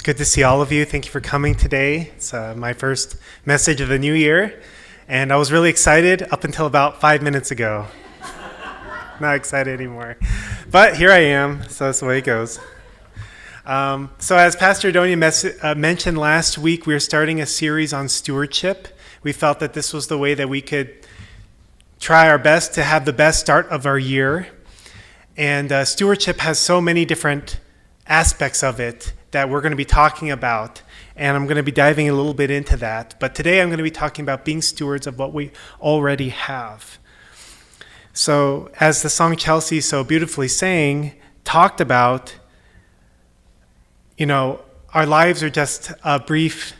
It's good to see all of you. Thank you for coming today. It's my first message of the new year, and I was really excited up until about 5 minutes ago. Not excited anymore, but here I am, so that's the way it goes. So as Pastor Adonia mentioned last week, we are starting a series on stewardship. We felt that this was the way that we could try our best to have the best start of our year. And stewardship has so many different aspects of it that we're going to be talking about, and I'm going to be diving a little bit into that. But today I'm going to be talking about being stewards of what we already have. So as the song Chelsea so beautifully sang, talked about, our lives are just a brief,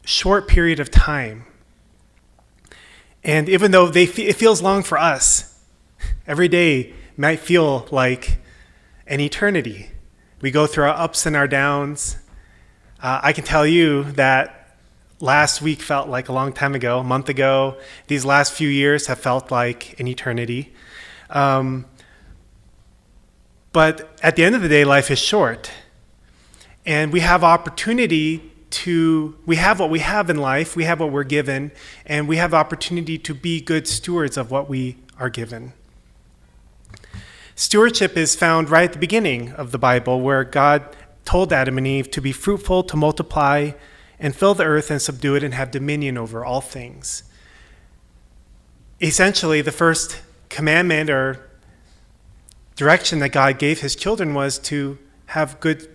short period of time. And even though it feels long for us, every day might feel like an eternity. We go through our ups and our downs. I can tell you that last week felt like a long time ago, a month ago. These last few years have felt like an eternity. But at the end of the day, life is short. And we have opportunity we have what we have in life, we have what we're given, and we have opportunity to be good stewards of what we are given. Stewardship is found right at the beginning of the Bible, where God told Adam and Eve to be fruitful, to multiply, and fill the earth and subdue it and have dominion over all things. Essentially, the first commandment or direction that God gave his children was to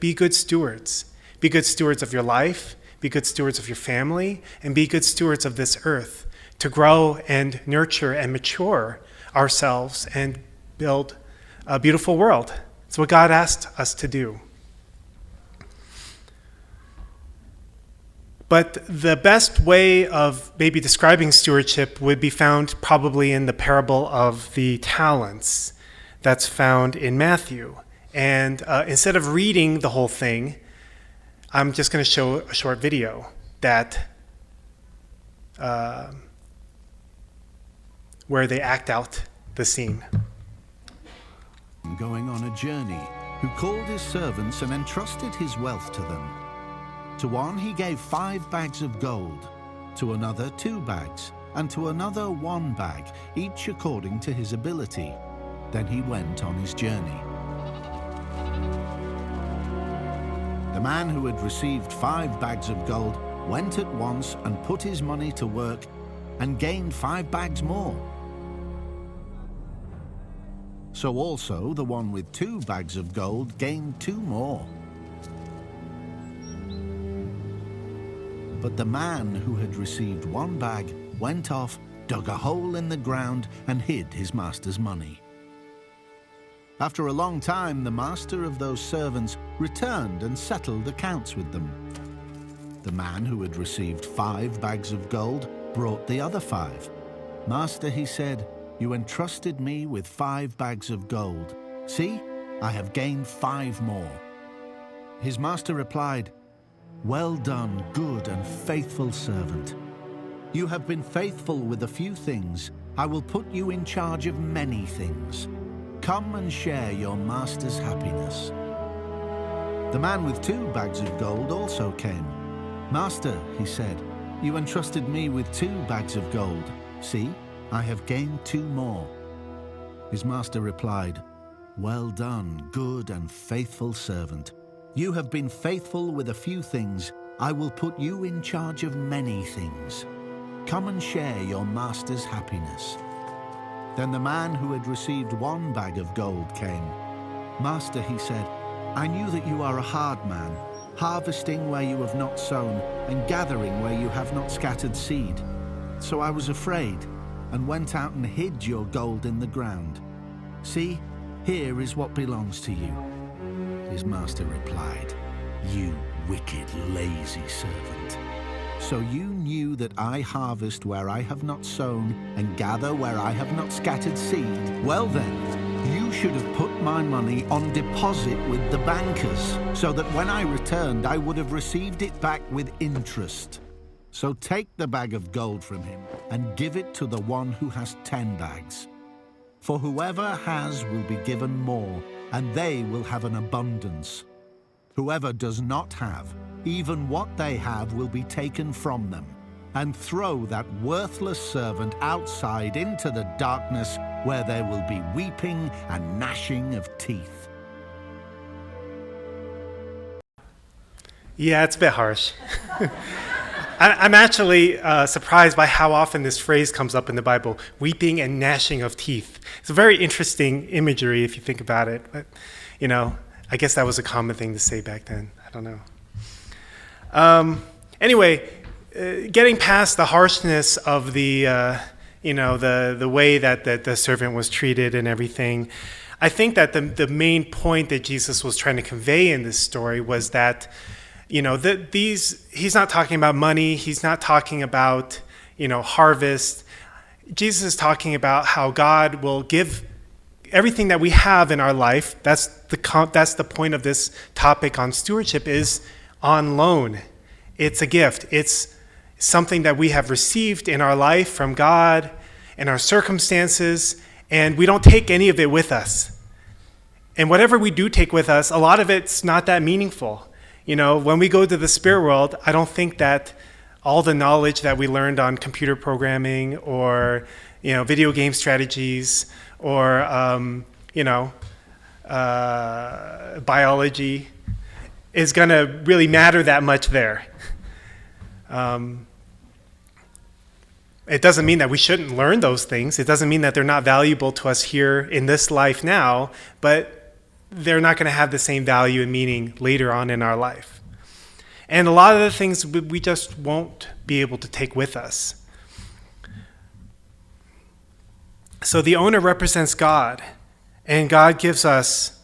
be good stewards. Be good stewards of your life, be good stewards of your family, and be good stewards of this earth, to grow and nurture and mature ourselves and build a beautiful world. It's what God asked us to do. But the best way of maybe describing stewardship would be found probably in the parable of the talents that's found in Matthew. And instead of reading the whole thing, I'm just going to show a short video that where they act out the scene. Going on a journey, who called his servants and entrusted his wealth to them. To one he gave 5 bags of gold, to another 2 bags, and to another 1 bag, each according to his ability. Then he went on his journey. The man who had received 5 bags of gold went at once and put his money to work and gained 5 bags more. So also the one with 2 bags of gold gained 2 more. But the man who had received 1 bag went off, dug a hole in the ground, and hid his master's money. After a long time, the master of those servants returned and settled accounts with them. The man who had received 5 bags of gold brought the other 5. "Master," he said, "you entrusted me with 5 bags of gold. See, I have gained 5 more." His master replied, "Well done, good and faithful servant. You have been faithful with a few things. I will put you in charge of many things. Come and share your master's happiness." The man with 2 bags of gold also came. "Master," he said, "you entrusted me with 2 bags of gold. See, I have gained 2 more." His master replied, "Well done, good and faithful servant. You have been faithful with a few things. I will put you in charge of many things. Come and share your master's happiness." Then the man who had received 1 bag of gold came. "Master," he said, "I knew that you are a hard man, harvesting where you have not sown and gathering where you have not scattered seed. So I was afraid and went out and hid your gold in the ground. See, here is what belongs to you." His master replied, "You wicked, lazy servant. So you knew that I harvest where I have not sown and gather where I have not scattered seed? Well then, you should have put my money on deposit with the bankers, so that when I returned I would have received it back with interest. So take the bag of gold from him and give it to the one who has 10 bags. For whoever has will be given more, and they will have an abundance. Whoever does not have, even what they have will be taken from them. And throw that worthless servant outside into the darkness, where there will be weeping and gnashing of teeth." Yeah, it's a bit harsh. I'm actually surprised by how often this phrase comes up in the Bible, weeping and gnashing of teeth. It's a very interesting imagery if you think about it. But, I guess that was a common thing to say back then. I don't know. Anyway, getting past the harshness of the way that the servant was treated and everything, I think that the main point that Jesus was trying to convey in this story was that, he's not talking about money, he's not talking about, harvest. Jesus is talking about how God will give everything that we have in our life. That's the point of this topic on stewardship, is on loan. It's a gift. It's something that we have received in our life from God and our circumstances, and we don't take any of it with us. And whatever we do take with us, a lot of it's not that meaningful. When we go to the spirit world, I don't think that all the knowledge that we learned on computer programming or, video game strategies or, biology is going to really matter that much there. It doesn't mean that we shouldn't learn those things. It doesn't mean that they're not valuable to us here in this life now, but they're not going to have the same value and meaning later on in our life. And a lot of the things we just won't be able to take with us. So the owner represents God, and God gives us,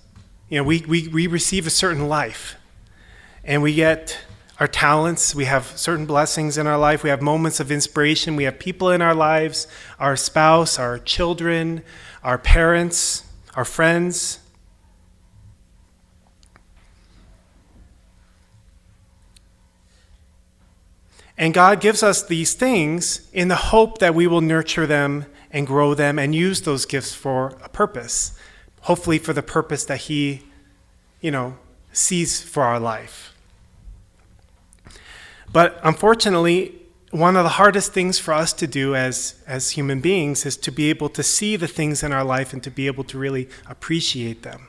we receive a certain life, and we get our talents, we have certain blessings in our life, we have moments of inspiration, we have people in our lives, our spouse, our children, our parents, our friends. And God gives us these things in the hope that we will nurture them and grow them and use those gifts for a purpose, hopefully for the purpose that He, sees for our life. But unfortunately, one of the hardest things for us to do as human beings is to be able to see the things in our life and to be able to really appreciate them,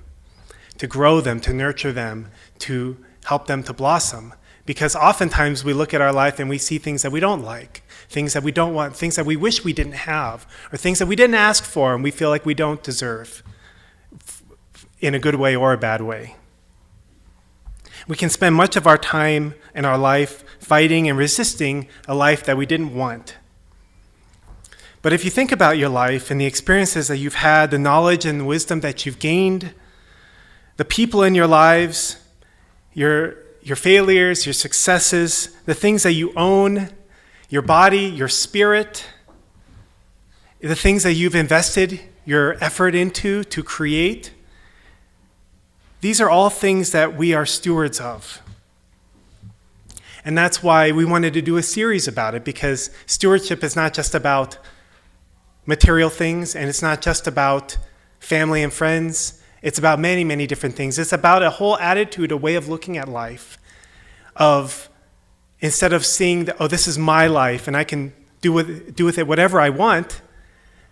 to grow them, to nurture them, to help them to blossom. Because oftentimes we look at our life and we see things that we don't like, things that we don't want, things that we wish we didn't have, or things that we didn't ask for and we feel like we don't deserve, in a good way or a bad way. We can spend much of our time in our life fighting and resisting a life that we didn't want. But if you think about your life and the experiences that you've had, the knowledge and wisdom that you've gained, the people in your lives, your failures, your successes, the things that you own, your body, your spirit, the things that you've invested your effort into to create, these are all things that we are stewards of. And that's why we wanted to do a series about it, because stewardship is not just about material things, and it's not just about family and friends. It's about many, many different things. It's about a whole attitude, a way of looking at life, of instead of seeing that, this is my life and I can do with it whatever I want,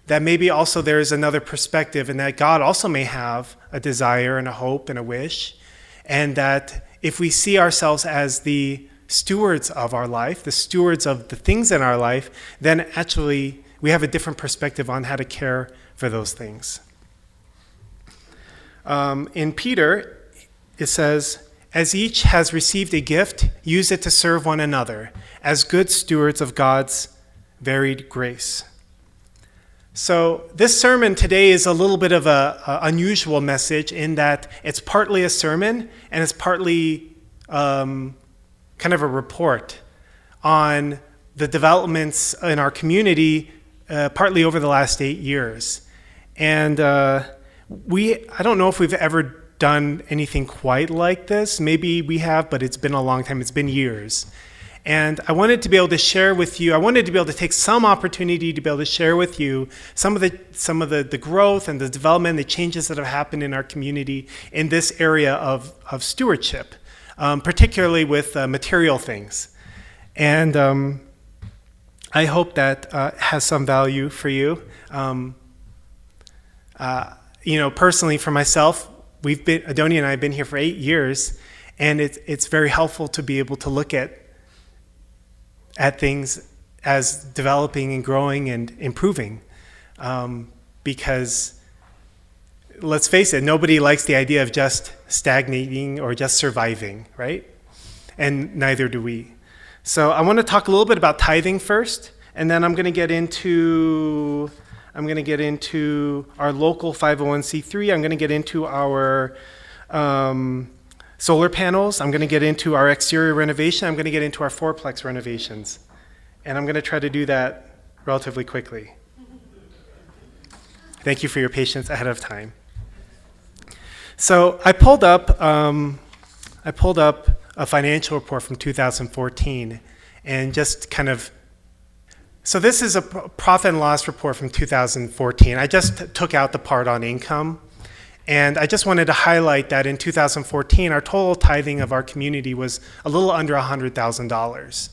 that maybe also there is another perspective, and that God also may have a desire and a hope and a wish, and that if we see ourselves as the stewards of our life, the stewards of the things in our life, then actually we have a different perspective on how to care for those things. In Peter, it says, "As each has received a gift, use it to serve one another, as good stewards of God's varied grace." So this sermon today is a little bit of an unusual message in that it's partly a sermon and it's partly kind of a report on the developments in our community, partly over the last 8 years. And I don't know if we've ever done anything quite like this. Maybe we have, but it's been a long time. It's been years. And I wanted to be able to share with you, I wanted to be able to take some opportunity to be able to share with you some of the growth and the development, the changes that have happened in our community in this area of stewardship. particularly with material things. And I hope that has some value for you. Personally for myself, Adonia and I have been here for 8 years, and it's very helpful to be able to look at things as developing and growing and improving, because let's face it, nobody likes the idea of just stagnating or just surviving, right? And neither do we. So I want to talk a little bit about tithing first, and then I'm going to get into our local 501c3. I'm going to get into our solar panels. I'm going to get into our exterior renovation. I'm going to get into our fourplex renovations. And I'm going to try to do that relatively quickly. Thank you for your patience ahead of time. So I pulled up a financial report from 2014, and just kind of, so this is a profit and loss report from 2014. I just took out the part on income, and I just wanted to highlight that in 2014, our total tithing of our community was a little under $100,000.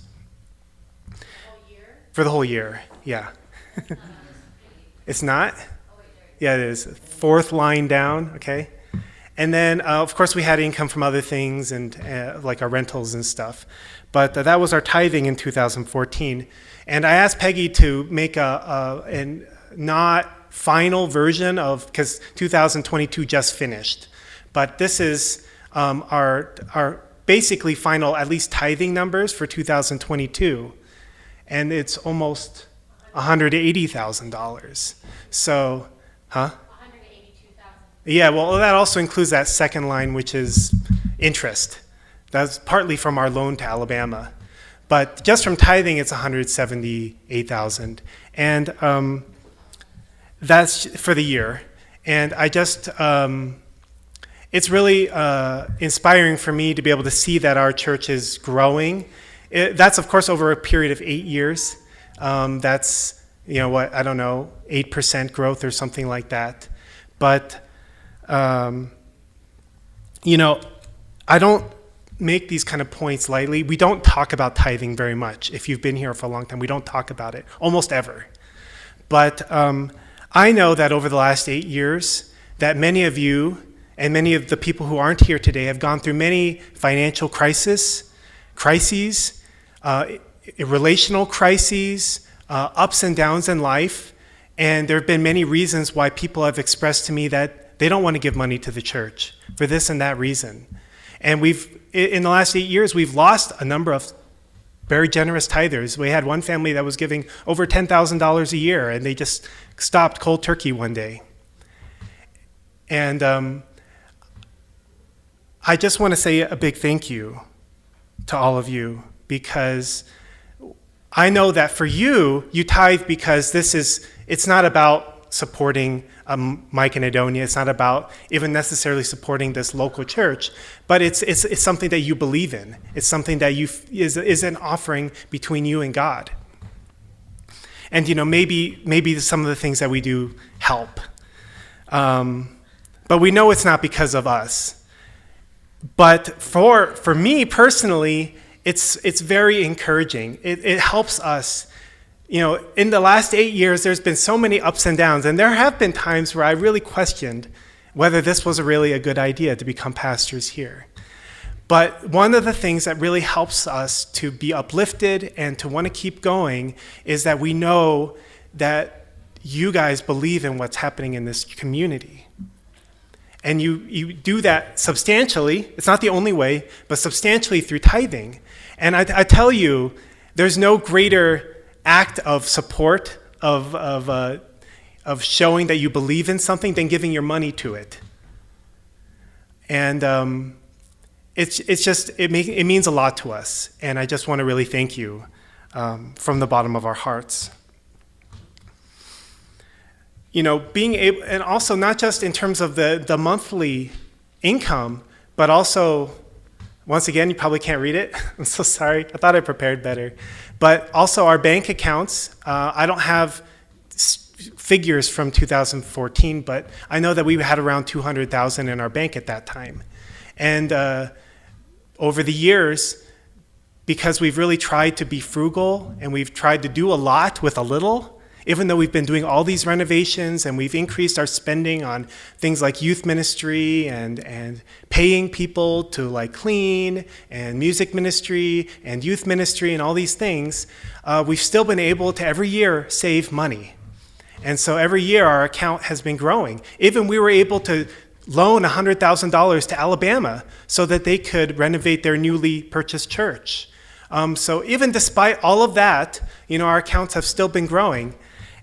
For the whole year, yeah. It's not? Yeah, it is. Fourth line down, okay. And then, of course, we had income from other things, and like our rentals and stuff. But that was our tithing in 2014. And I asked Peggy to make a not final version of, because 2022 just finished. But this is our basically final, at least tithing numbers for 2022. And it's almost $180,000. So, huh? Yeah, well, that also includes that second line, which is interest. That's partly from our loan to Alabama. But just from tithing, it's $178,000. And that's for the year. And I just, it's really inspiring for me to be able to see that our church is growing. That's, of course, over a period of 8 years. That's, 8% growth or something like that. But I don't make these kind of points lightly. We don't talk about tithing very much. If you've been here for a long time, we don't talk about it almost ever. But I know that over the last 8 years, that many of you and many of the people who aren't here today have gone through many financial crises, relational crises, ups and downs in life. And there have been many reasons why people have expressed to me that they don't want to give money to the church for this and that reason. And in the last 8 years, we've lost a number of very generous tithers. We had one family that was giving over $10,000 a year, and they just stopped cold turkey one day. And I just want to say a big thank you to all of you, because I know that for you, you tithe because it's not about supporting Mike and Adonia. It's not about even necessarily supporting this local church, but it's something that you believe in. It's something that is an offering between you and God. And maybe some of the things that we do help, but we know it's not because of us. But for me personally, it's very encouraging. It helps us. In the last 8 years, there's been so many ups and downs, and there have been times where I really questioned whether this was really a good idea to become pastors here. But one of the things that really helps us to be uplifted and to want to keep going is that we know that you guys believe in what's happening in this community. And you do that substantially. It's not the only way, but substantially through tithing. And I tell you, there's no greater act of support, of showing that you believe in something than giving your money to it. And it means a lot to us. And I just want to really thank you from the bottom of our hearts. Being able, and also not just in terms of the monthly income, but also, once again, you probably can't read it. I'm so sorry. I thought I prepared better. But also our bank accounts. I don't have figures from 2014, but I know that we had around $200,000 in our bank at that time. And over the years, because we've really tried to be frugal and we've tried to do a lot with a little, even though we've been doing all these renovations and we've increased our spending on things like youth ministry and paying people to like clean and music ministry and youth ministry and all these things, we've still been able to every year save money. And so every year our account has been growing. Even we were able to loan $100,000 to Alabama so that they could renovate their newly purchased church. So even despite all of that, our accounts have still been growing.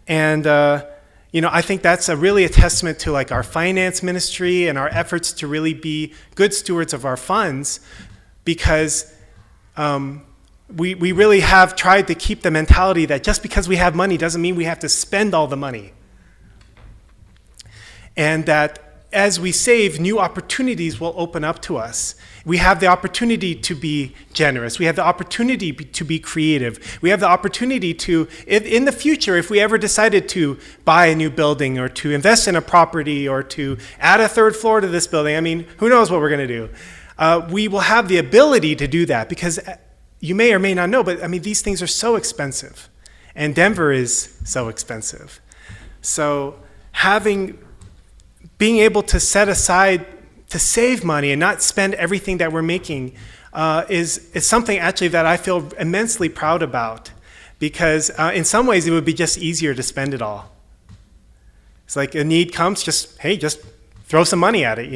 And, I think that's really a testament to like our finance ministry and our efforts to really be good stewards of our funds, because we really have tried to keep the mentality that just because we have money doesn't mean we have to spend all the money. And that as we save, new opportunities will open up to us. We have the opportunity to be generous. We have the opportunity to be creative. We have the opportunity to, in the future, if we ever decided to buy a new building or to invest in a property or to add a third floor to this building, who knows what we're going to do. We will have the ability to do that, because you may or may not know, but these things are so expensive. And Denver is so expensive. So being able to set aside to save money and not spend everything that we're making is something actually that I feel immensely proud about, because in some ways it would be just easier to spend it all. It's like a need comes, just throw some money at it,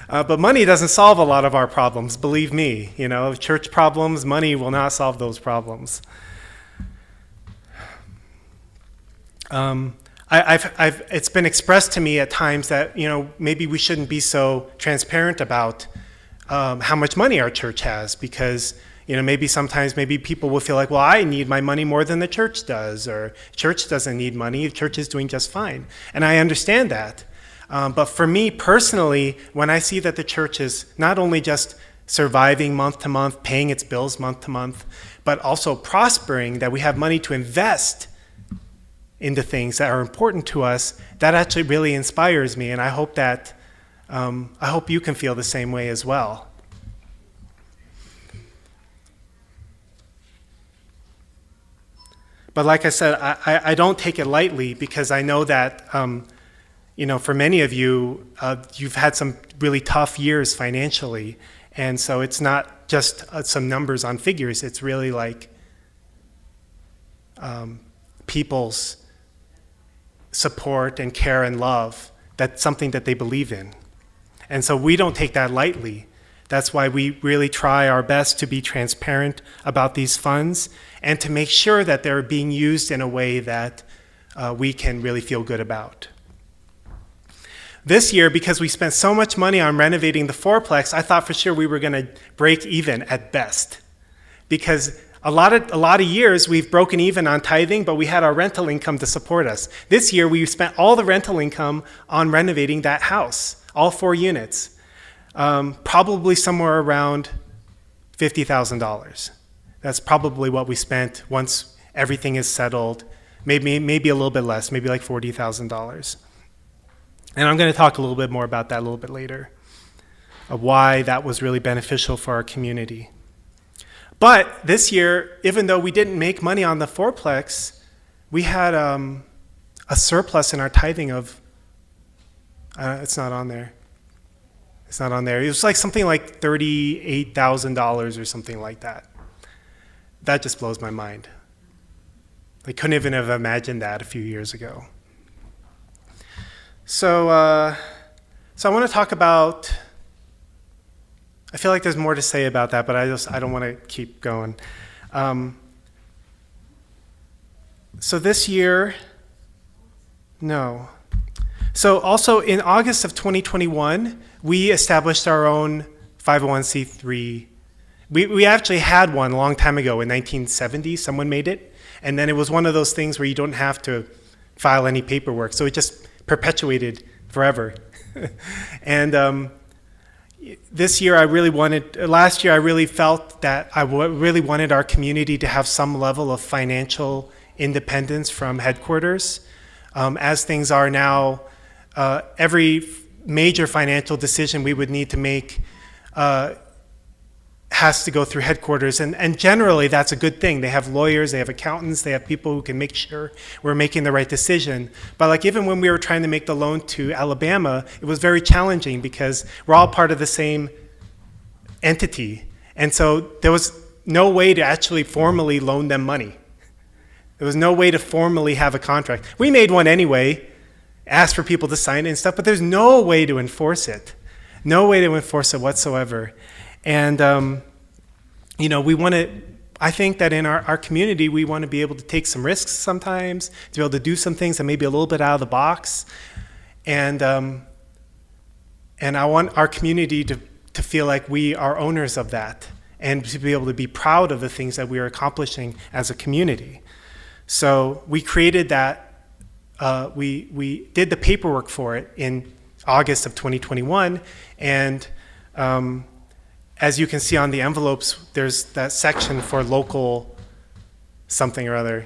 But money doesn't solve a lot of our problems, believe me. Church problems, money will not solve those problems. It's been expressed to me at times that maybe we shouldn't be so transparent about how much money our church has, because maybe sometimes people will feel like, well, I need my money more than the church does, or church doesn't need money, the church is doing just fine. And I understand that. But for me personally, when I see that the church is not only just surviving month to month, paying its bills month to month, but also prospering, that we have money to invest into things that are important to us, that actually really inspires me, and I hope that I hope you can feel the same way as well. But like I said, I don't take it lightly, because I know that for many of you, you've had some really tough years financially, and so it's not just some numbers on figures. It's really like people's support and care and love. That's something that they believe in. And so we don't take that lightly. That's why we really try our best to be transparent about these funds and to make sure that they're being used in a way that we can really feel good about. This year, because we spent so much money on renovating the fourplex, I thought for sure we were going to break even at best, because a lot of years we've broken even on tithing, but we had our rental income to support us. This year we spent all the rental income on renovating that house, all 4 units, probably somewhere around $50,000. That's probably what we spent once everything is settled. Maybe a little bit less, maybe like $40,000. And I'm going to talk a little bit more about that a little bit later, of why that was really beneficial for our community. But this year, even though we didn't make money on the fourplex, we had a surplus in our tithing of, it's not on there. It's not on there. It was like something like $38,000 or something like that. That just blows my mind. I couldn't even have imagined that a few years ago. So I want to talk about, I feel like there's more to say about that, but I don't want to keep going. So this year, no. So also in August of 2021, we established our own 501c3. We actually had one a long time ago in 1970. Someone made it. And then it was one of those things where you don't have to file any paperwork. So it just perpetuated forever. And last year I really felt that I really wanted our community to have some level of financial independence from headquarters. As things are now, every major financial decision we would need to make has to go through headquarters, and generally that's a good thing. They have lawyers, they have accountants, they have people who can make sure we're making the right decision. But like even when we were trying to make the loan to Alabama, it was very challenging because we're all part of the same entity. And so there was no way to actually formally loan them money. There was no way to formally have a contract. We made one anyway, asked for people to sign it and stuff, but there's no way to enforce it. No way to enforce it whatsoever. And, I think that in our community, we want to be able to take some risks sometimes, to be able to do some things that may be a little bit out of the box. And I want our community to feel like we are owners of that and to be able to be proud of the things that we are accomplishing as a community. So we created that, we did the paperwork for it in August of 2021, and as you can see on the envelopes, there's that section for local something or other.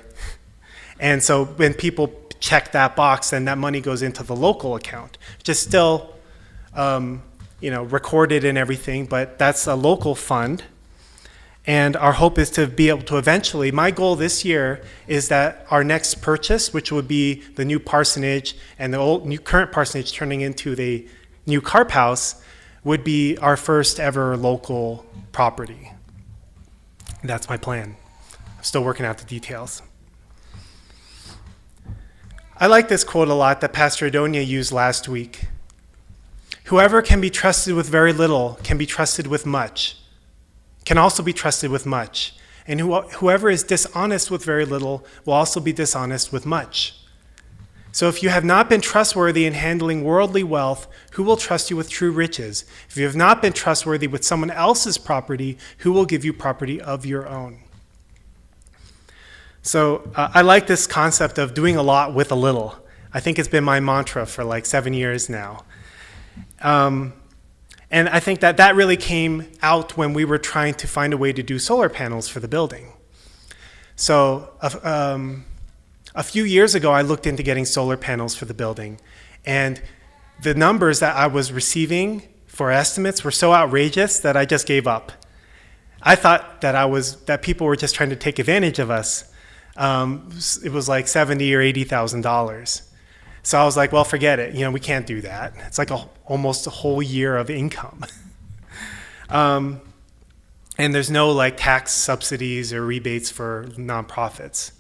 And so when people check that box, then that money goes into the local account, which is still recorded and everything, but that's a local fund. And our hope is to be able to eventually, my goal this year is that our next purchase, which would be the new parsonage and the current parsonage turning into the new carp house, would be our first ever local property. That's my plan. I'm still working out the details. I like this quote a lot that Pastor Adonia used last week. Whoever can be trusted with very little can be trusted with much, can also be trusted with much. And whoever is dishonest with very little will also be dishonest with much. So if you have not been trustworthy in handling worldly wealth, who will trust you with true riches? If you have not been trustworthy with someone else's property, who will give you property of your own? So I like this concept of doing a lot with a little. I think it's been my mantra for like 7 years now. And I think that really came out when we were trying to find a way to do solar panels for the building. So a few years ago, I looked into getting solar panels for the building, and the numbers that I was receiving for estimates were so outrageous that I just gave up. I thought that people were just trying to take advantage of us. It was like $70,000 or $80,000. So I was like, well, forget it. We can't do that. It's like almost a whole year of income. And there's no like tax subsidies or rebates for nonprofits,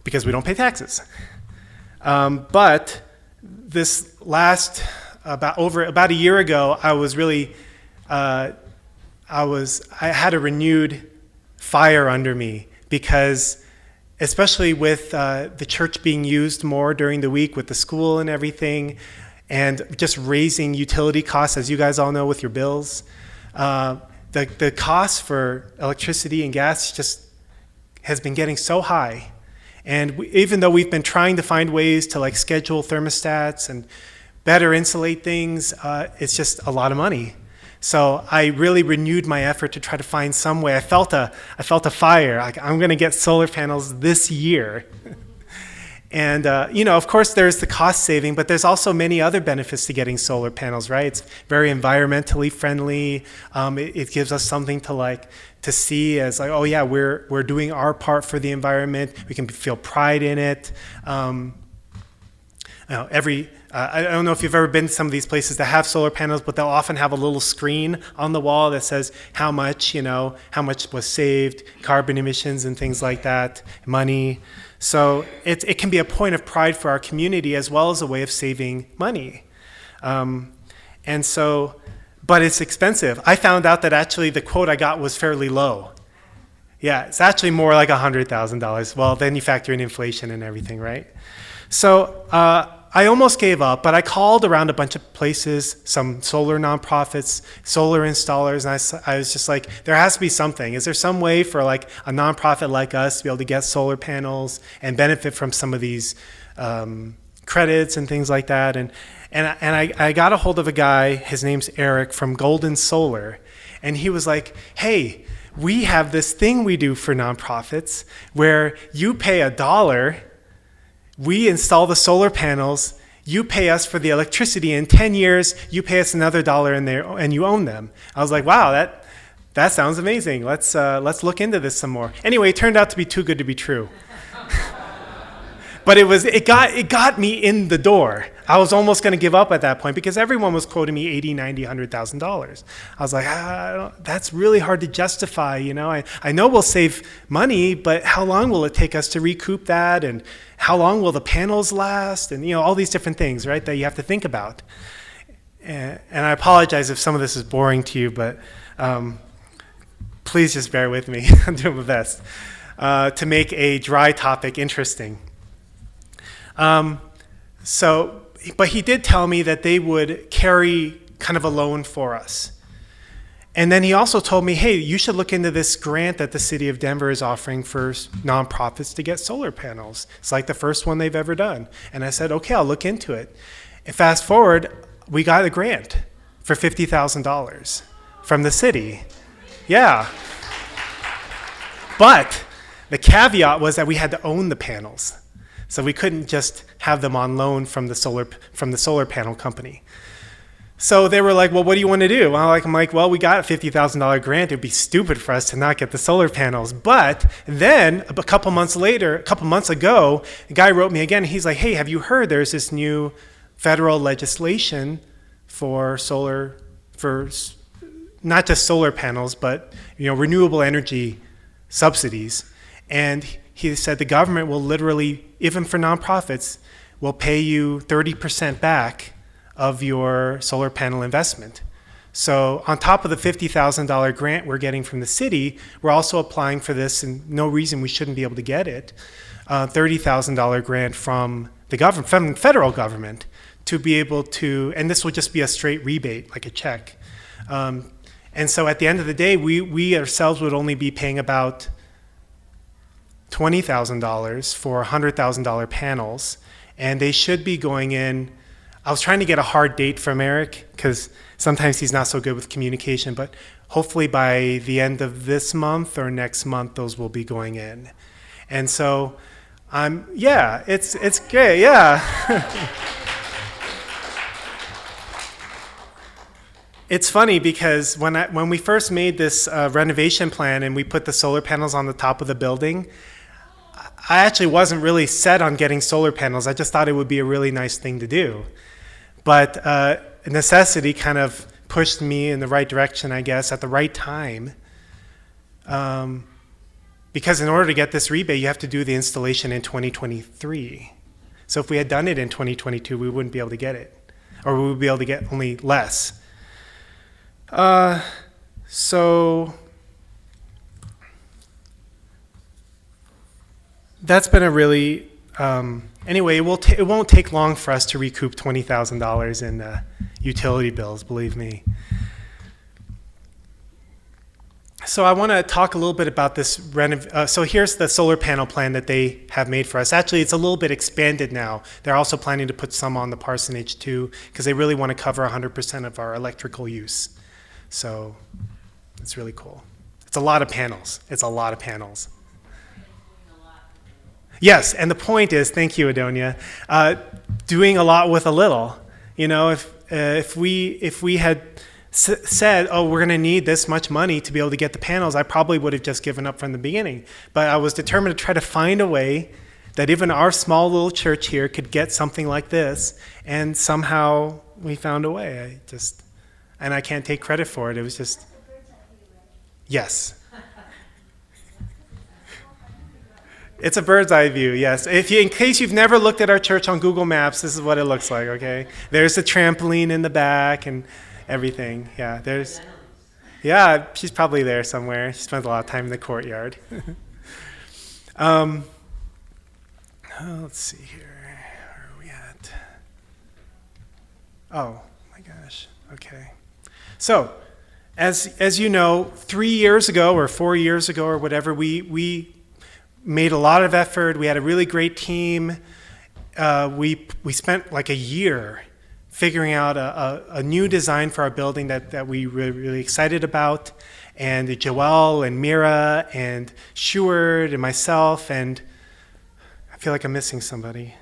because we don't pay taxes. But this last, about a year ago, I had a renewed fire under me, because especially with the church being used more during the week with the school and everything, and just raising utility costs, as you guys all know with your bills, the cost for electricity and gas just has been getting so high. And even though we've been trying to find ways to like schedule thermostats and better insulate things, it's just a lot of money. So I really renewed my effort to try to find some way. I felt a fire. Like, I'm going to get solar panels this year. And, of course, there's the cost saving, but there's also many other benefits to getting solar panels, right? It's very environmentally friendly. It gives us something to see as like, oh yeah, we're doing our part for the environment. We can feel pride in it. I don't know if you've ever been to some of these places that have solar panels, but they'll often have a little screen on the wall that says how much was saved, carbon emissions and things like that, money. So it can be a point of pride for our community as well as a way of saving money. But it's expensive. I found out that actually the quote I got was fairly low. Yeah, it's actually more like $100,000. Well, then you factor in inflation and everything, right? So I almost gave up, but I called around a bunch of places, some solar nonprofits, solar installers, and I was just like, there has to be something. Is there some way for like a nonprofit like us to be able to get solar panels and benefit from some of these credits and things like that? And I got a hold of a guy, his name's Eric, from Golden Solar, and he was like, hey, we have this thing we do for nonprofits where you pay $1, we install the solar panels, you pay us for the electricity. In 10 years, you pay us another $1 in there, and you own them. I was like, wow, that sounds amazing. Let's look into this some more. Anyway, it turned out to be too good to be true. But it got me in the door. I was almost going to give up at that point because everyone was quoting me $80,000, $90,000, $100,000. I was like, that's really hard to justify. I know we'll save money, but how long will it take us to recoup that? And how long will the panels last? And all these different things, right, that you have to think about. And I apologize if some of this is boring to you, but please just bear with me. I'm doing my best to make a dry topic interesting. But he did tell me that they would carry kind of a loan for us. And then he also told me, hey, you should look into this grant that the city of Denver is offering for nonprofits to get solar panels. It's like the first one they've ever done. And I said, okay, I'll look into it. And fast forward, we got a grant for $50,000 from the city. Yeah. But the caveat was that we had to own the panels. So we couldn't just have them on loan from the solar panel company. So they were like, well, what do you want to do? I'm like, well, we got a $50,000 grant. It'd be stupid for us to not get the solar panels. But then a couple months ago, a guy wrote me again. He's like, hey, have you heard there's this new federal legislation for not just solar panels, but renewable energy subsidies. And he said the government will literally, even for nonprofits, will pay you 30% back of your solar panel investment. So on top of the $50,000 grant we're getting from the city, we're also applying for this, and no reason we shouldn't be able to get it, $30,000 grant from the government, from the federal government, to be able to, and this will just be a straight rebate, like a check. And so at the end of the day, we ourselves would only be paying about $20,000 for $100,000 panels, and they should be going in. I was trying to get a hard date from Eric because sometimes he's not so good with communication, but hopefully by the end of this month or next month, those will be going in. And so it's great, yeah. It's funny because when we first made this renovation plan and we put the solar panels on the top of the building, I actually wasn't really set on getting solar panels. I just thought it would be a really nice thing to do. But necessity kind of pushed me in the right direction, I guess, at the right time. Because in order to get this rebate, you have to do the installation in 2023. So if we had done it in 2022, we wouldn't be able to get it. Or we would be able to get only less. So that's been a really, anyway, it won't take long for us to recoup $20,000 in utility bills, believe me. So I want to talk a little bit about this so here's the solar panel plan that they have made for us. Actually, it's a little bit expanded now. They're also planning to put some on the parsonage too, because they really want to cover 100% of our electrical use. So it's really cool. It's a lot of panels. Yes, and the point is, thank you, Adonia, doing a lot with a little. If we had said, oh, we're going to need this much money to be able to get the panels, I probably would have just given up from the beginning. But I was determined to try to find a way that even our small little church here could get something like this, and somehow we found a way. And I can't take credit for it. It was just, yes. It's a bird's eye view, yes. In case you've never looked at our church on Google Maps, this is what it looks like, okay? There's the trampoline in the back and everything. Yeah, she's probably there somewhere. She spends a lot of time in the courtyard. Let's see here. Where are we at? Oh, my gosh. Okay. So, as you know, 3 years ago or 4 years ago or whatever, we made a lot of effort. We had a really great team. We spent like a year figuring out a new design for our building that we were really excited about. And Joelle and Mira and Steward and myself, and I feel like I'm missing somebody.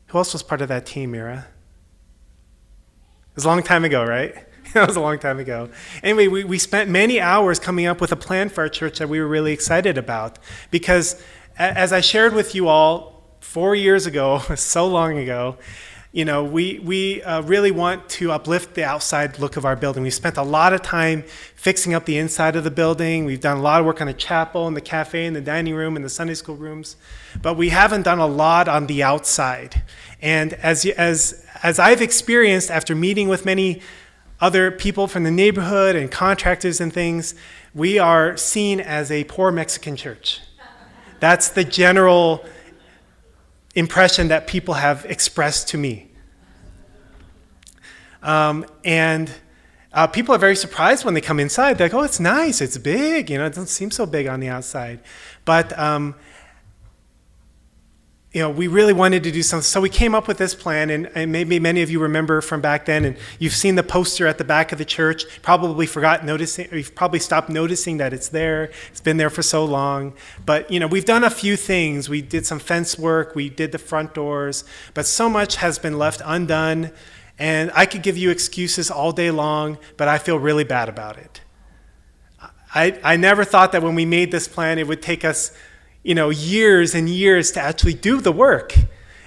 Who else was part of that team, Mira? It was a long time ago, right? That was a long time ago. Anyway, we spent many hours coming up with a plan for our church that we were really excited about. Because as I shared with you all 4 years ago, so long ago, we really want to uplift the outside look of our building. We spent a lot of time fixing up the inside of the building. We've done a lot of work on the chapel and the cafe and the dining room and the Sunday school rooms, but we haven't done a lot on the outside. And as I've experienced after meeting with many other people from the neighborhood and contractors and things, we are seen as a poor Mexican church. That's the general impression that people have expressed to me. And people are very surprised when they come inside. They're like, oh, it's nice, it's big. It doesn't seem so big on the outside. But we really wanted to do something. So we came up with this plan, and maybe many of you remember from back then, and you've seen the poster at the back of the church, you've probably stopped noticing that it's there. It's been there for so long. But, we've done a few things. We did some fence work, we did the front doors, but so much has been left undone, and I could give you excuses all day long, but I feel really bad about it. I never thought that when we made this plan, it would take us years and years to actually do the work.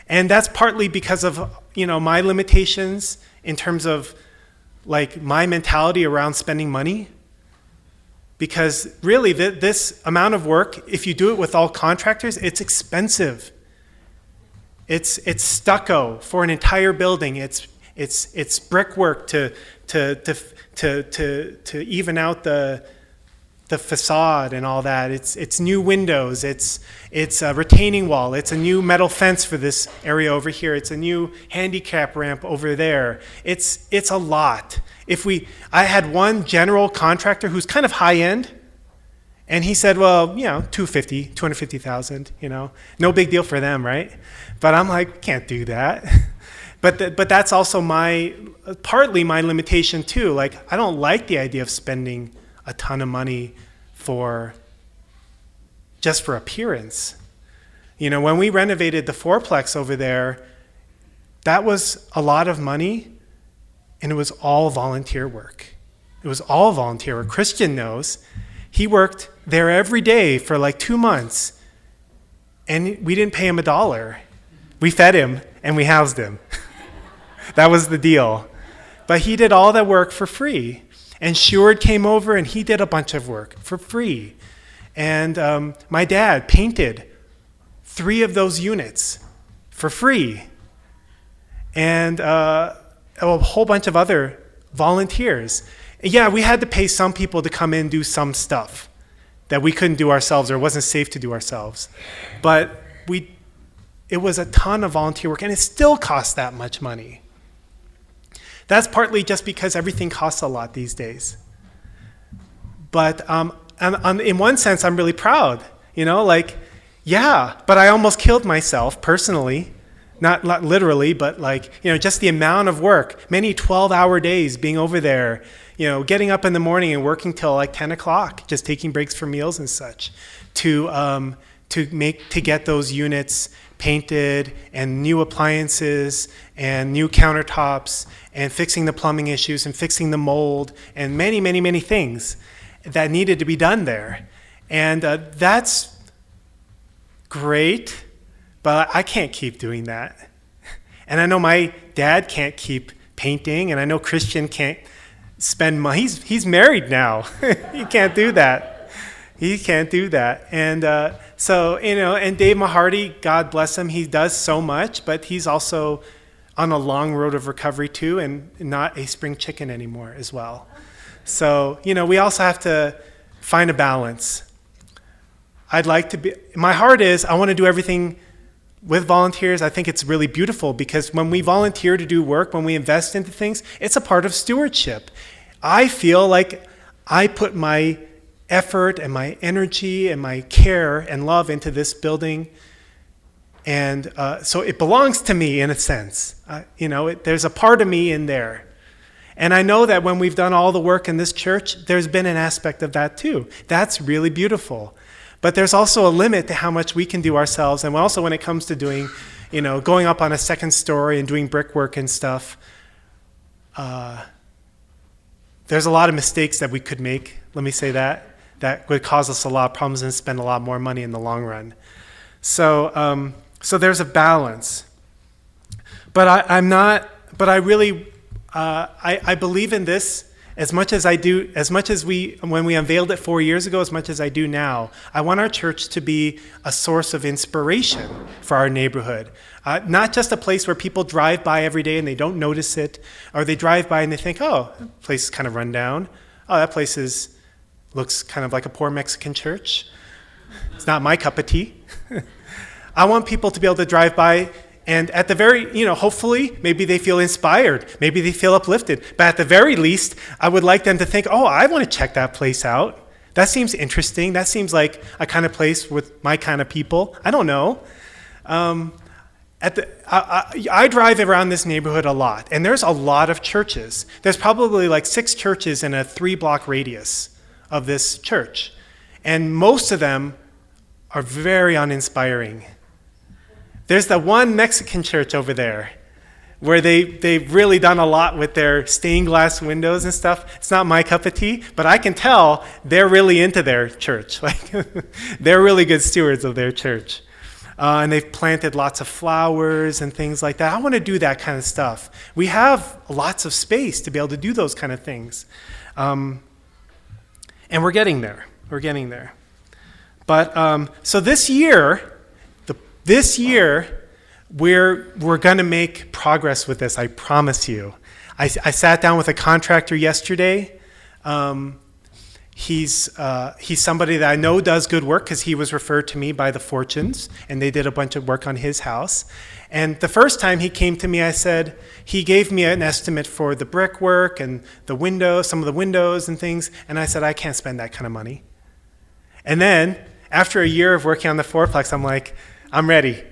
And that's partly because of, my limitations in terms of my mentality around spending money. Because really this amount of work, if you do it with all contractors, it's expensive. It's stucco for an entire building. It's brickwork to even out the facade and all that. It's new windows. It's a retaining wall. It's a new metal fence for this area over here. It's a new handicap ramp over there. It's a lot. I had one general contractor who's kind of high end, and he said, well, $250,000, no big deal for them, right? But I'm like, can't do that. But that's also partly my limitation too. I don't like the idea of spending a ton of money just for appearance. When we renovated the fourplex over there, that was a lot of money, and it was all volunteer work. It was all volunteer work. Christian knows. He worked there every day for 2 months, and we didn't pay him $1. We fed him and we housed him. That was the deal. But he did all that work for free. And Steward came over, and he did a bunch of work for free. And my dad painted 3 of those units for free. And a whole bunch of other volunteers. Yeah, we had to pay some people to come in and do some stuff that we couldn't do ourselves or wasn't safe to do ourselves. But it was a ton of volunteer work, and it still costs that much money. That's partly just because everything costs a lot these days. But in one sense, I'm really proud. But I almost killed myself personally. Not literally, but just the amount of work, many 12-hour days being over there, getting up in the morning and working till 10 o'clock, just taking breaks for meals and such, to get those units painted and new appliances and new countertops and fixing the plumbing issues and fixing the mold and many, many, many things that needed to be done there. And that's great, but I can't keep doing that. And I know my dad can't keep painting, and I know Christian can't spend money. He's married now. He can't do that. He can't do that. And and Dave Mahardy, God bless him, he does so much, but he's also on a long road of recovery too, and not a spring chicken anymore as well. So, we also have to find a balance. My heart is, I want to do everything with volunteers. I think it's really beautiful because when we volunteer to do work, when we invest into things, it's a part of stewardship. I feel like I put my effort and my energy and my care and love into this building, and so it belongs to me in a sense. There's a part of me in there. And I know that when we've done all the work in this church, there's been an aspect of that too. That's really beautiful. But there's also a limit to how much we can do ourselves. And also when it comes to doing, going up on a second story and doing brickwork and stuff, there's a lot of mistakes that we could make, let me say that would cause us a lot of problems and spend a lot more money in the long run. So there's a balance. But I believe in this as much as when we unveiled it 4 years ago, as much as I do now. I want our church to be a source of inspiration for our neighborhood. Not just a place where people drive by every day and they don't notice it, or they drive by and they think, oh, that place is kind of run down. Oh, that place looks kind of like a poor Mexican church. It's not my cup of tea. I want people to be able to drive by and at the very, hopefully, maybe they feel inspired. Maybe they feel uplifted. But at the very least, I would like them to think, oh, I want to check that place out. That seems interesting. That seems like a kind of place with my kind of people. I don't know. I drive around this neighborhood a lot, and there's a lot of churches. There's probably like 6 churches in a 3-block radius of this church. And most of them are very uninspiring. There's the one Mexican church over there where they've really done a lot with their stained glass windows and stuff. It's not my cup of tea, but I can tell they're really into their church. Like they're really good stewards of their church. And they've planted lots of flowers and things like that. I want to do that kind of stuff. We have lots of space to be able to do those kind of things. And we're getting there. We're getting there. But so this year, we're going to make progress with this, I promise you. I sat down with a contractor yesterday. He's somebody that I know does good work because he was referred to me by the Fortunes, and they did a bunch of work on his house. And the first time he came to me, he gave me an estimate for the brickwork and the windows, some of the windows and things, and I said, I can't spend that kind of money. And then, after a year of working on the fourplex, I'm like, I'm ready.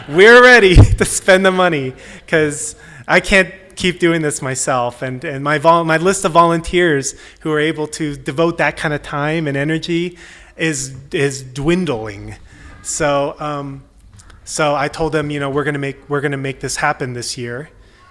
We're ready to spend the money because I can't keep doing this myself. And my list of volunteers who are able to devote that kind of time and energy is dwindling. So I told them, we're gonna make this happen this year.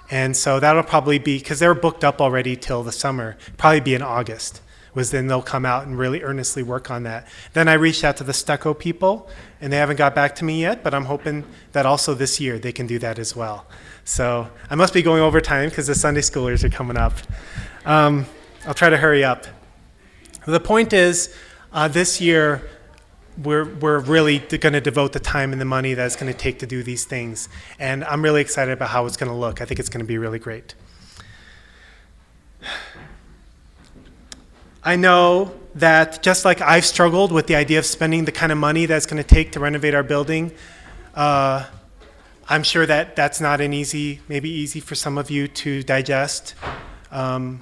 And so that'll probably be, because they're booked up already till the summer, probably be in August. Then they'll come out and really earnestly work on that. Then I reached out to the stucco people, and they haven't got back to me yet, but I'm hoping that also this year they can do that as well. So I must be going over time because the Sunday schoolers are coming up. I'll try to hurry up. The point is, this year, we're really going to devote the time and the money that it's going to take to do these things. And I'm really excited about how it's going to look. I think it's going to be really great. I know that just like I've struggled with the idea of spending the kind of money that's going to take to renovate our building, I'm sure that that's not maybe easy for some of you to digest. I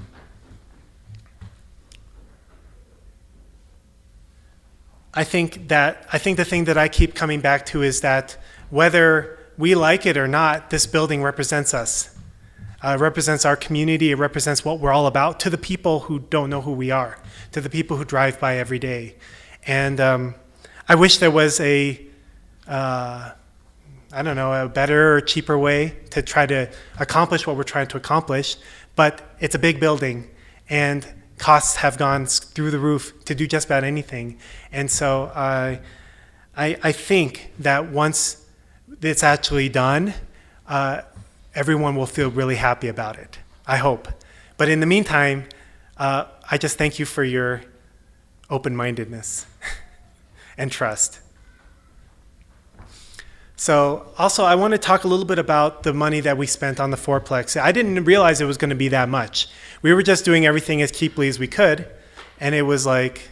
think the thing that I keep coming back to is that whether we like it or not, this building represents us. It represents our community. It represents what we're all about to the people who don't know who we are, to the people who drive by every day. And I wish there was a better or cheaper way to try to accomplish what we're trying to accomplish. But it's a big building, and costs have gone through the roof to do just about anything. And so I think that once it's actually done, everyone will feel really happy about it. I hope. But in the meantime, I just thank you for your open-mindedness and trust. So also, I want to talk a little bit about the money that we spent on the fourplex. I didn't realize it was going to be that much. We were just doing everything as cheaply as we could, and it was like,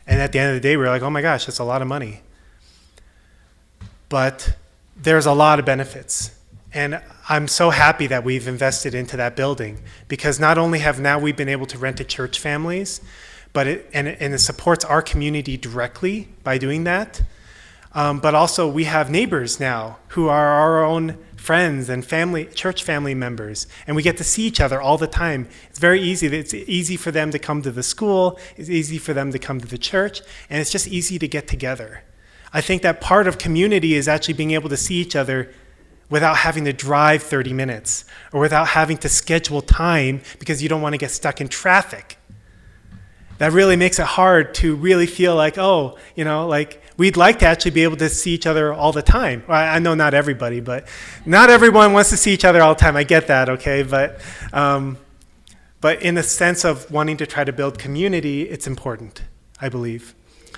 and at the end of the day, we were like, oh my gosh, that's a lot of money. But there's a lot of benefits. And I'm so happy that we've invested into that building, because not only have now we been able to rent to church families, but it supports our community directly by doing that. But also we have neighbors now who are our own friends and church family members, and we get to see each other all the time. It's very easy. It's easy for them to come to the school. It's easy for them to come to the church, and it's just easy to get together. I think that part of community is actually being able to see each other without having to drive 30 minutes or without having to schedule time because you don't want to get stuck in traffic. That really makes it hard to really feel like, oh, like we'd like to actually be able to see each other all the time. Well, I know not everybody, but not everyone wants to see each other all the time. I get that, okay? But in the sense of wanting to try to build community, it's important, I believe.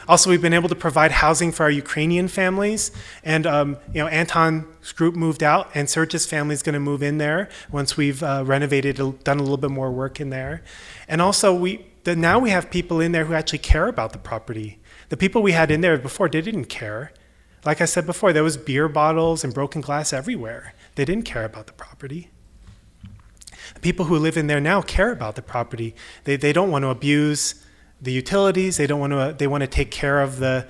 Also, we've been able to provide housing for our Ukrainian families, and Anton's group moved out, and Serge's family is going to move in there once we've renovated, done a little bit more work in there. And also, now we have people in there who actually care about the property. The people we had in there before, they didn't care. Like I said before, there was beer bottles and broken glass everywhere. They didn't care about the property. The people who live in there now care about the property. They don't want to abuse the utilities. They want to take care of the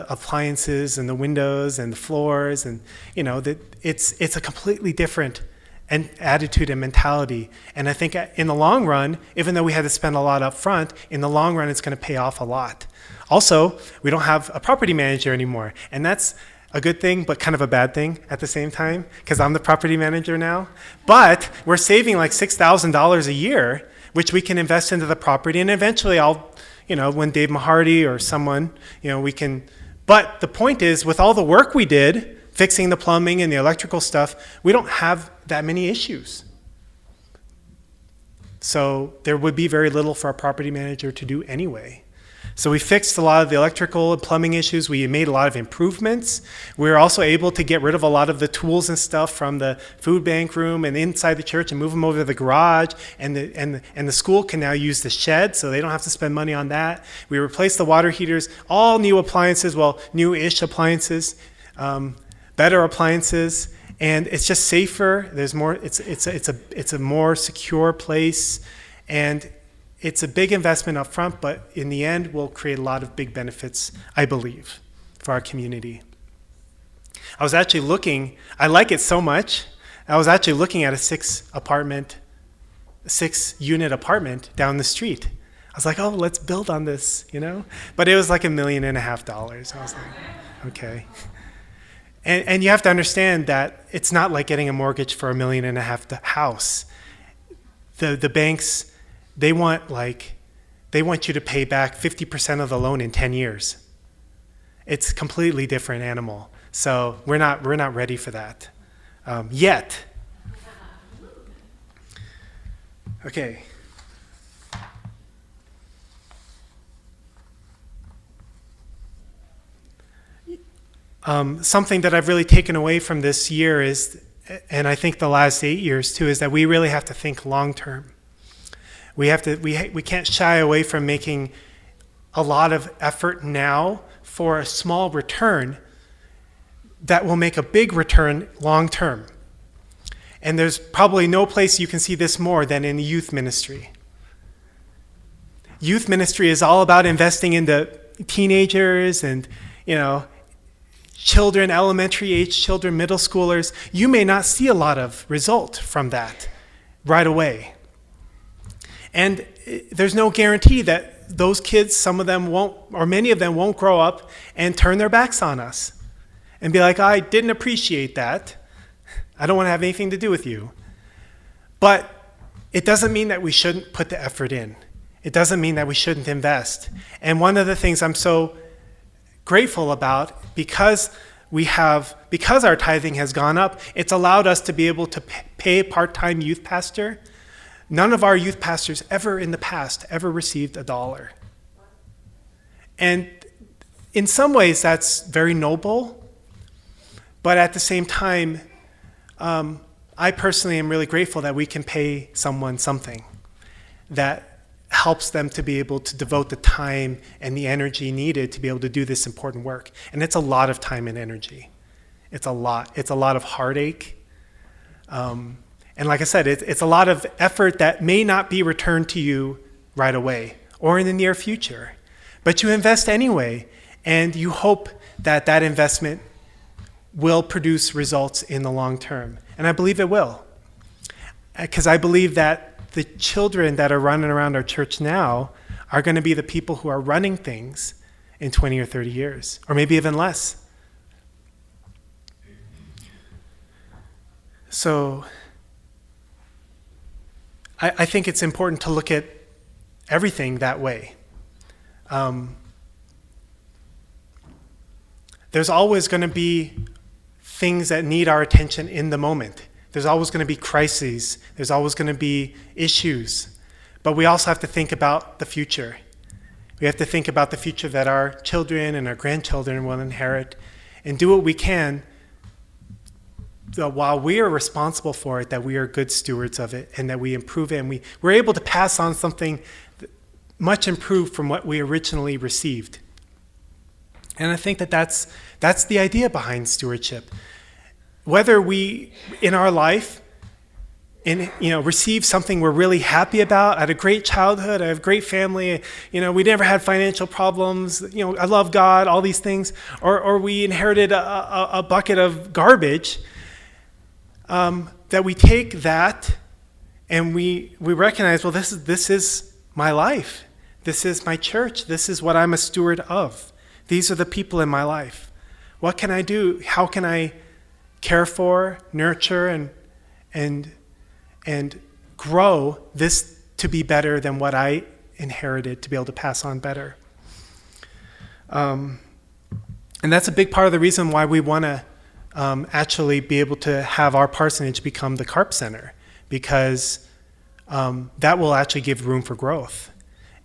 appliances and the windows and the floors, and it's a completely different attitude and mentality. And I think in the long run, even though we had to spend a lot up front, in the long run it's going to pay off a lot. Also, we don't have a property manager anymore, and that's a good thing, but kind of a bad thing at the same time, because I'm the property manager now. But we're saving like $6,000 a year, which we can invest into the property, and eventually when Dave Mahardy or someone, we can. But the point is, with all the work we did, fixing the plumbing and the electrical stuff, we don't have that many issues. So there would be very little for our property manager to do anyway. So we fixed a lot of the electrical and plumbing issues. We made a lot of improvements. We were also able to get rid of a lot of the tools and stuff from the food bank room and inside the church and move them over to the garage. And the school can now use the shed, so they don't have to spend money on that. We replaced the water heaters, all new appliances, well, new-ish appliances, better appliances, and it's just safer. There's more. It's a more secure place, and it's a big investment up front, but in the end, will create a lot of big benefits, I believe, for our community. I was actually looking. I like it so much. I was actually looking at a 6-unit apartment down the street. I was like, oh, let's build on this, But it was like $1.5 million. I was like, okay. And you have to understand that it's not like getting a mortgage for $1.5 million house. The banks, they want you to pay back 50% of the loan in 10 years. It's a completely different animal. So we're not ready for that yet. Okay. Something that I've really taken away from this year is, and I think the last 8 years too, is that we really have to think long term. We can't shy away from making a lot of effort now for a small return that will make a big return long term. And there's probably no place you can see this more than in youth ministry. Youth ministry is all about investing into teenagers and, children, elementary age children, middle schoolers. You may not see a lot of result from that right away. And there's no guarantee that those kids, some of them won't, or many of them won't grow up and turn their backs on us and be like, I didn't appreciate that. I don't want to have anything to do with you. But it doesn't mean that we shouldn't put the effort in. It doesn't mean that we shouldn't invest. And one of the things I'm so grateful about, because our tithing has gone up, it's allowed us to be able to pay a part-time youth pastor. None of our youth pastors ever in the past ever received $1. And in some ways that's very noble, but at the same time, I personally am really grateful that we can pay someone something that helps them to be able to devote the time and the energy needed to be able to do this important work. And it's a lot of time and energy. It's a lot of heartache. And like I said, it's a lot of effort that may not be returned to you right away or in the near future. But you invest anyway, and you hope that that investment will produce results in the long term. And I believe it will. Because I believe that the children that are running around our church now are going to be the people who are running things in 20 or 30 years, or maybe even less. So I think it's important to look at everything that way. There's always going to be things that need our attention in the moment. There's always going to be crises. There's always going to be issues. But we also have to think about the future. We have to think about the future that our children and our grandchildren will inherit, and do what we can while we are responsible for it, that we are good stewards of it and that we improve it, and we're able to pass on something much improved from what we originally received. And I think that's the idea behind stewardship. Whether we, in our life, receive something we're really happy about, I had a great childhood, I have a great family, we never had financial problems, I love God, all these things, or we inherited a bucket of garbage, that we take that and we recognize, well, this is my life. This is my church. This is what I'm a steward of. These are the people in my life. What can I do? How can I care for, nurture, and grow this to be better than what I inherited, to be able to pass on better? And that's a big part of the reason why we want to actually be able to have our parsonage become the CARP Center, because that will actually give room for growth.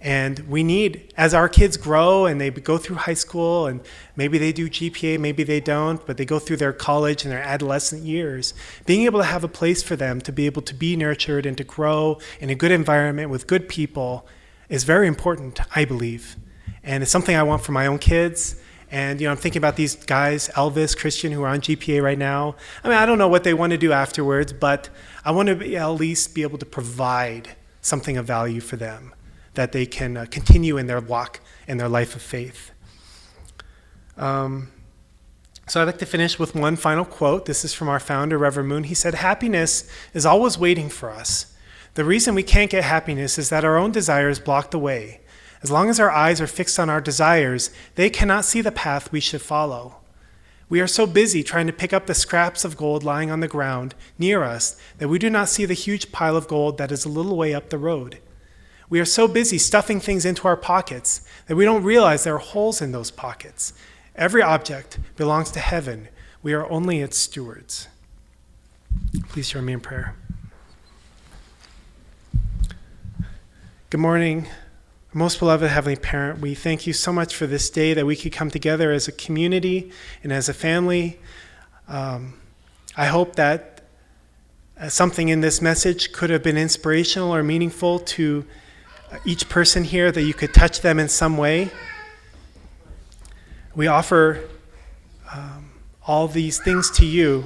And we need, as our kids grow and they go through high school, and maybe they do GPA, maybe they don't, but they go through their college and their adolescent years, being able to have a place for them to be able to be nurtured and to grow in a good environment with good people is very important, I believe. And it's something I want for my own kids. And I'm thinking about these guys, Elvis, Christian, who are on GPA right now. I don't know what they want to do afterwards, but I want to at least be able to provide something of value for them, that they can continue in their walk, in their life of faith. So I'd like to finish with one final quote. This is from our founder, Reverend Moon. He said, "Happiness is always waiting for us. The reason we can't get happiness is that our own desires block the way. As long as our eyes are fixed on our desires, they cannot see the path we should follow. We are so busy trying to pick up the scraps of gold lying on the ground near us that we do not see the huge pile of gold that is a little way up the road. We are so busy stuffing things into our pockets that we don't realize there are holes in those pockets. Every object belongs to heaven. We are only its stewards." Please join me in prayer. Good morning. Most beloved Heavenly Parent, we thank you so much for this day that we could come together as a community and as a family. I hope that something in this message could have been inspirational or meaningful to each person here, that you could touch them in some way. We offer all these things to you,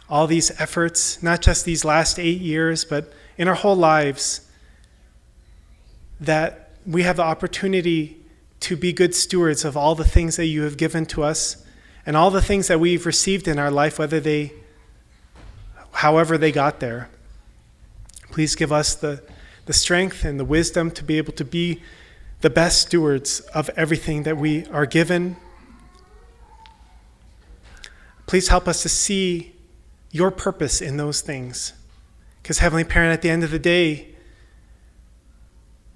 all these efforts, not just these last 8 years, but in our whole lives, that we have the opportunity to be good stewards of all the things that you have given to us and all the things that we've received in our life, however they got there. Please give us the strength and the wisdom to be able to be the best stewards of everything that we are given. Please help us to see your purpose in those things. Because Heavenly Parent, at the end of the day,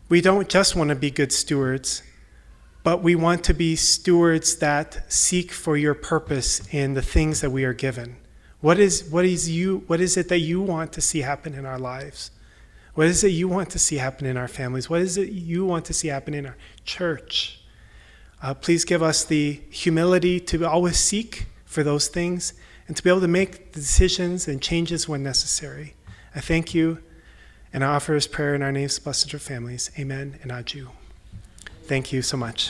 we don't just want to be good stewards, but we want to be stewards that seek for your purpose in the things that we are given. What is it that you want to see happen in our lives? What is it you want to see happen in our families? What is it you want to see happen in our church? Please give us the humility to always seek for those things and to be able to make decisions and changes when necessary. I thank you, and I offer this prayer in our names, blessed are families. Amen and adieu. Thank you so much.